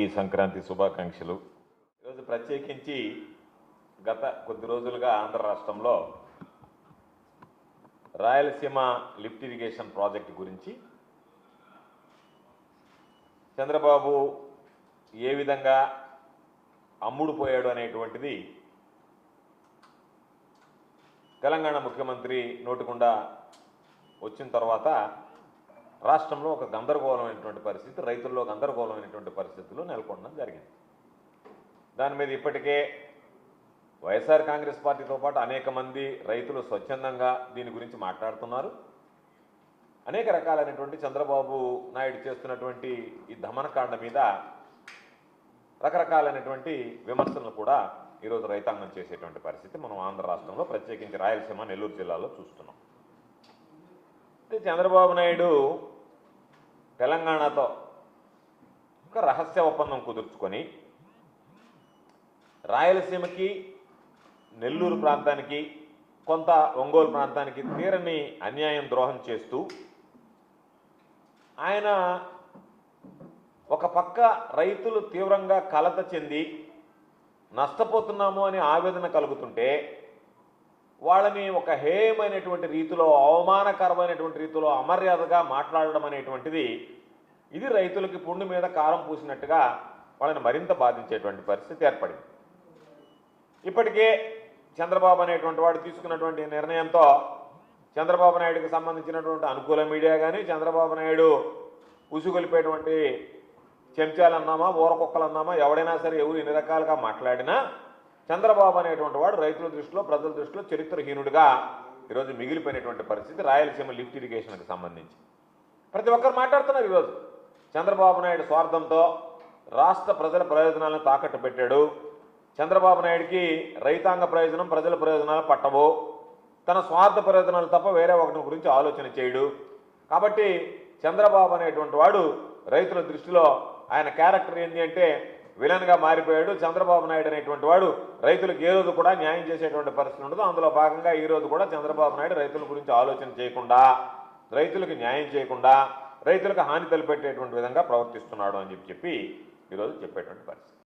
ఈ సంక్రాంతి శుభాకాంక్షలు. ఈరోజు ప్రత్యేకించి గత కొద్ది రోజులుగా ఆంధ్ర రాష్ట్రంలో రాయలసీమ లిఫ్ట్ ఇరిగేషన్ ప్రాజెక్టు గురించి చంద్రబాబు ఏ విధంగా అమ్ముడుపోయాడు అనేటువంటిది తెలంగాణ ముఖ్యమంత్రి నోటికుండా వచ్చిన తర్వాత రాష్ట్రంలో ఒక గందరగోళమైనటువంటి పరిస్థితి, రైతుల్లో గందరగోళమైనటువంటి పరిస్థితులు నెలకొనడం జరిగింది. దాని మీద ఇప్పటికే వైఎస్ఆర్ కాంగ్రెస్ పార్టీతో పాటు అనేక మంది రైతులు స్వచ్ఛందంగా దీని గురించి మాట్లాడుతున్నారు. అనేక రకాలైనటువంటి చంద్రబాబు నాయుడు చేస్తున్నటువంటి ఈ దమనకాండ మీద రకరకాలైనటువంటి విమర్శలను కూడా ఈరోజు రైతాంగం చేసేటువంటి పరిస్థితి మనం ఆంధ్ర రాష్ట్రంలో ప్రత్యేకించి రాయలసీమ, నెల్లూరు జిల్లాలో చూస్తున్నాం. చంద్రబాబు నాయుడు తెలంగాణతో ఒక రహస్య ఒప్పందం కుదుర్చుకొని రాయలసీమకి, నెల్లూరు ప్రాంతానికి, కొంత ఒంగోలు ప్రాంతానికి తీరని అన్యాయం, ద్రోహం చేస్తూ ఆయన ఒక పక్క రైతులు తీవ్రంగా కలత చెంది నష్టపోతున్నాము అని ఆవేదన కలుగుతుంటే వాళ్ళని ఒక హేయమైనటువంటి రీతిలో, అవమానకరమైనటువంటి రీతిలో అమర్యాదగా మాట్లాడడం అనేటువంటిది ఇది రైతులకి పుండు మీద కారం పూసినట్టుగా వాళ్ళని మరింత బాధించేటువంటి పరిస్థితి ఏర్పడింది. ఇప్పటికే చంద్రబాబు అనేటువంటి వాడు తీసుకున్నటువంటి నిర్ణయంతో చంద్రబాబు నాయుడుకి సంబంధించినటువంటి అనుకూల మీడియా కానీ, చంద్రబాబు నాయుడు ఉసుగొలిపేటువంటి చెంచాలన్నామా, ఊరకొక్కలన్నామా, ఎవడైనా సరే ఎవరు ఎన్ని రకాలుగా మాట్లాడినా చంద్రబాబు అనేటువంటి వాడు రైతుల దృష్టిలో, ప్రజల దృష్టిలో చరిత్రహీనుడిగా ఈరోజు మిగిలిపోయినటువంటి పరిస్థితి రాయలసీమ లిఫ్ట్ ఇరిగేషన్కి సంబంధించి ప్రతి ఒక్కరు మాట్లాడుతున్నారు. ఈరోజు చంద్రబాబు నాయుడు స్వార్థంతో రాష్ట్ర ప్రజల ప్రయోజనాలను తాకట్టు పెట్టాడు. చంద్రబాబు నాయుడికి రైతాంగ ప్రయోజనం, ప్రజల ప్రయోజనాలు పట్టవు. తన స్వార్థ ప్రయోజనాలు తప్ప వేరే ఒకటి గురించి ఆలోచన చేయడు. కాబట్టి చంద్రబాబు అనేటువంటి వాడు రైతుల దృష్టిలో ఆయన క్యారెక్టర్ ఏంటి అంటే విలన్గా మారిపోయాడు. చంద్రబాబు నాయుడు అనేటువంటి వాడు రైతులకు ఏ రోజు కూడా న్యాయం చేసేటువంటి పరిస్థితి ఉండదు. అందులో భాగంగా ఈ రోజు కూడా చంద్రబాబు నాయుడు రైతుల గురించి ఆలోచన చేయకుండా, రైతులకు న్యాయం చేయకుండా, రైతులకు హాని తలపెట్టేటువంటి విధంగా ప్రవర్తిస్తున్నాడు అని చెప్పి ఈరోజు చెప్పేటువంటి పరిస్థితి.